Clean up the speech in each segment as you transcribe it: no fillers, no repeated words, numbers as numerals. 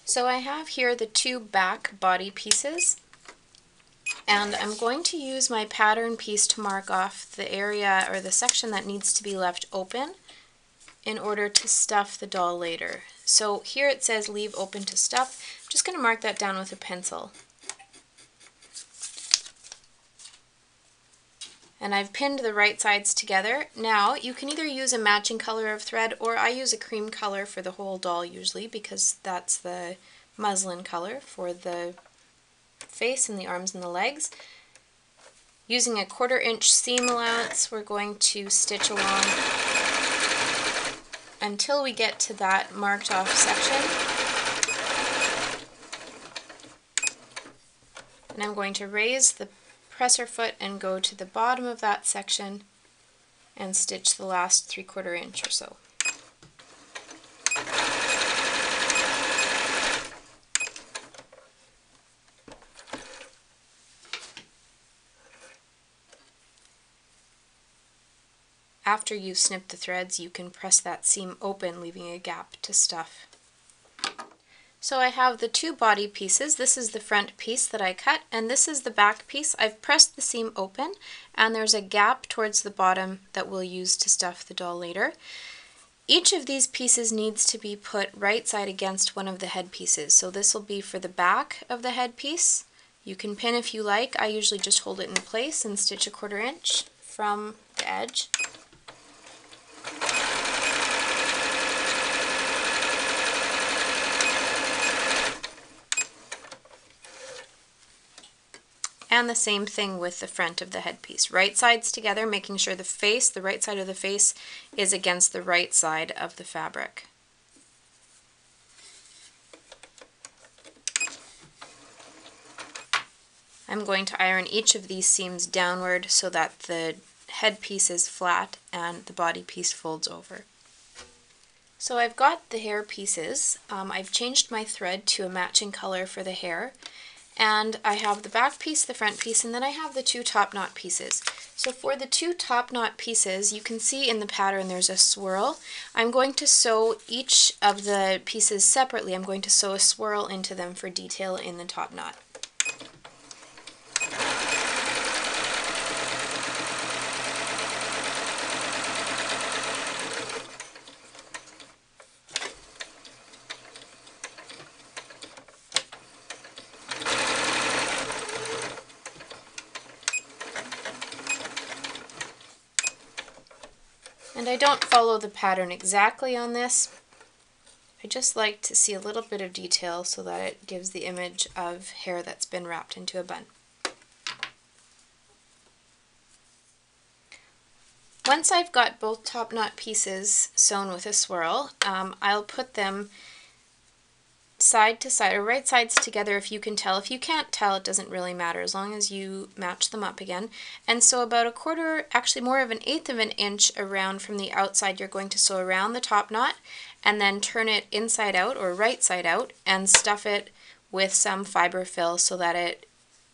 So I have here the two back body pieces, and I'm going to use my pattern piece to mark off the area or the section that needs to be left open in order to stuff the doll later. So here it says leave open to stuff. I'm just going to mark that down with a pencil. And I've pinned the right sides together. Now you can either use a matching color of thread, or I use a cream color for the whole doll usually because that's the muslin color for the face and the arms and the legs. Using a 1/4 inch seam allowance, we're going to stitch along until we get to that marked off section. And I'm going to raise the presser foot and go to the bottom of that section and stitch the last 3/4 inch or so. After you've snipped the threads, you can press that seam open, leaving a gap to stuff. So I have the two body pieces. This is the front piece that I cut, and this is the back piece. I've pressed the seam open, and there's a gap towards the bottom that we'll use to stuff the doll later. Each of these pieces needs to be put right side against one of the head pieces. So this will be for the back of the head piece. You can pin if you like. I usually just hold it in place and stitch a 1/4 inch from the edge. And the same thing with the front of the headpiece. Right sides together, making sure the right side of the face is against the right side of the fabric. I'm going to iron each of these seams downward so that the headpiece is flat and the body piece folds over. So I've got the hair pieces. I've changed my thread to a matching color for the hair. And I have the back piece, the front piece, and then I have the two top knot pieces. So for the two top knot pieces, you can see in the pattern there's a swirl. I'm going to sew each of the pieces separately. I'm going to sew a swirl into them for detail in the top knot. And I don't follow the pattern exactly on this. I just like to see a little bit of detail so that it gives the image of hair that's been wrapped into a bun. Once I've got both top knot pieces sewn with a swirl, I'll put them side to side, or right sides together if you can tell. If you can't tell, it doesn't really matter as long as you match them up again. And so about a 1/4, actually more of an 1/8 of an inch around from the outside, you're going to sew around the top knot and then turn it inside out or right side out and stuff it with some fiber fill so that it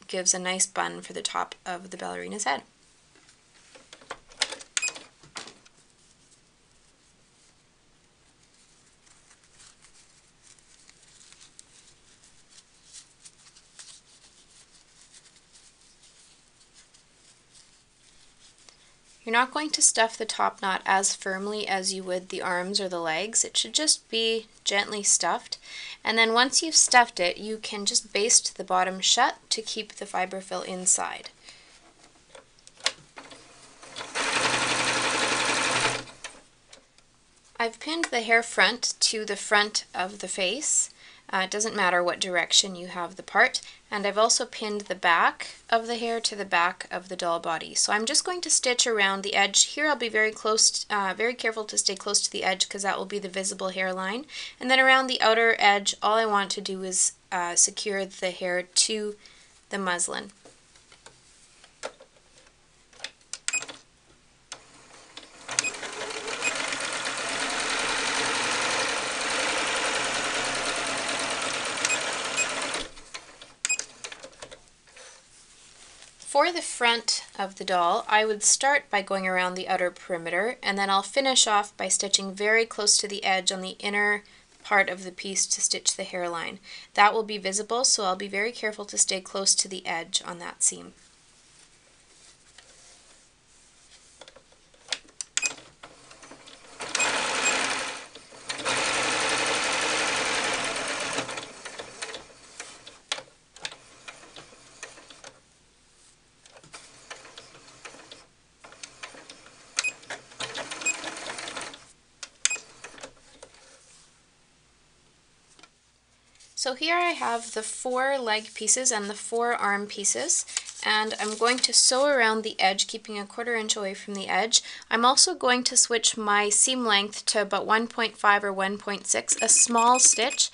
gives a nice bun for the top of the ballerina's head. You're not going to stuff the top knot as firmly as you would the arms or the legs. It should just be gently stuffed. And then once you've stuffed it, you can just baste the bottom shut to keep the fiber fill inside. I've pinned the hair front to the front of the face. It doesn't matter what direction you have the part. And I've also pinned the back of the hair to the back of the doll body. So I'm just going to stitch around the edge. Here I'll be very careful to stay close to the edge because that will be the visible hairline. And then around the outer edge, all I want to do is secure the hair to the muslin. For the front of the doll, I would start by going around the outer perimeter, and then I'll finish off by stitching very close to the edge on the inner part of the piece to stitch the hairline. That will be visible, so I'll be very careful to stay close to the edge on that seam. So here I have the 4 leg pieces and the 4 arm pieces, and I'm going to sew around the edge, keeping a 1/4 inch away from the edge. I'm also going to switch my seam length to about 1.5 or 1.6, a small stitch.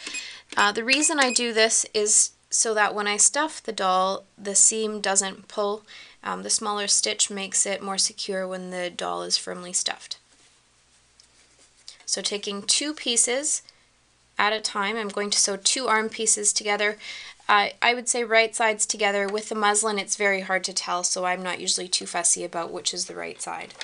The reason I do this is so that when I stuff the doll, the seam doesn't pull. The smaller stitch makes it more secure when the doll is firmly stuffed. So taking 2 pieces at a time, I'm going to sew 2 arm pieces together. I would say right sides together. With the muslin it's very hard to tell, so I'm not usually too fussy about which is the right side.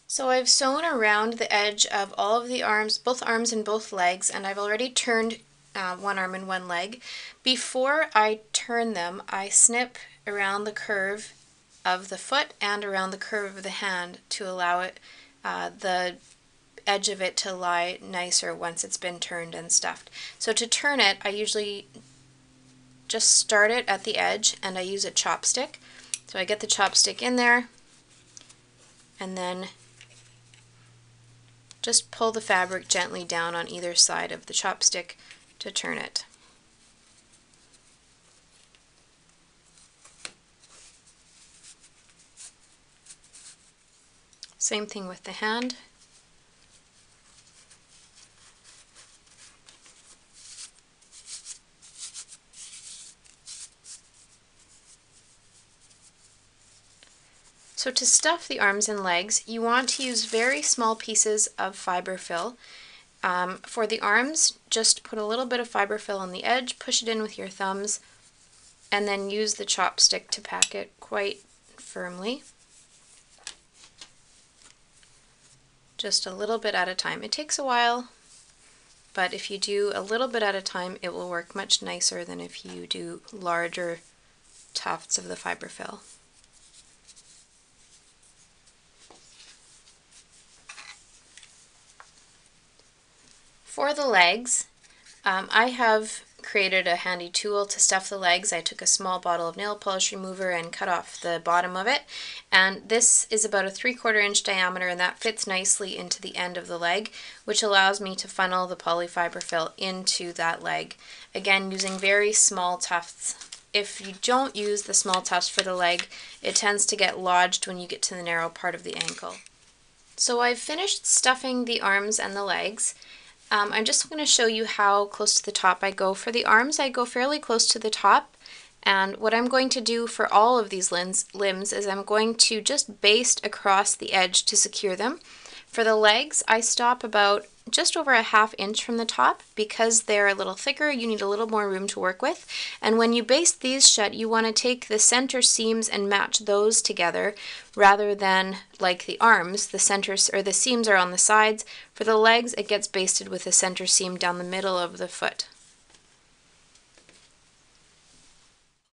So I've sewn around the edge of all of the arms, both arms and both legs, and I've already turned one arm and one leg. Before I turn them, I snip around the curve of the foot and around the curve of the hand to allow it, the edge of it to lie nicer once it's been turned and stuffed. So to turn it, I usually just start it at the edge and I use a chopstick. So I get the chopstick in there and then just pull the fabric gently down on either side of the chopstick to turn it. Same thing with the hand. So to stuff the arms and legs, you want to use very small pieces of fiber fill. For the arms, just put a little bit of fiber fill on the edge, push it in with your thumbs, and then use the chopstick to pack it quite firmly. Just a little bit at a time. It takes a while, but if you do a little bit at a time, it will work much nicer than if you do larger tufts of the fiber fill. For the legs, I have created a handy tool to stuff the legs. I took a small bottle of nail polish remover and cut off the bottom of it, and this is about a 3/4 inch diameter, and that fits nicely into the end of the leg, which allows me to funnel the polyfiber fill into that leg, again using very small tufts. If you don't use the small tufts for the leg, it tends to get lodged when you get to the narrow part of the ankle. So I've finished stuffing the arms and the legs. I'm just going to show you how close to the top I go. For the arms, I go fairly close to the top, and what I'm going to do for all of these limbs is I'm going to just baste across the edge to secure them. For the legs, I stop about just over a 1/2 inch from the top. Because they're a little thicker, you need a little more room to work with, and when you baste these shut, you want to take the center seams and match those together rather than like the arms, the centers or the seams are on the sides. For the legs, it gets basted with the center seam down the middle of the foot.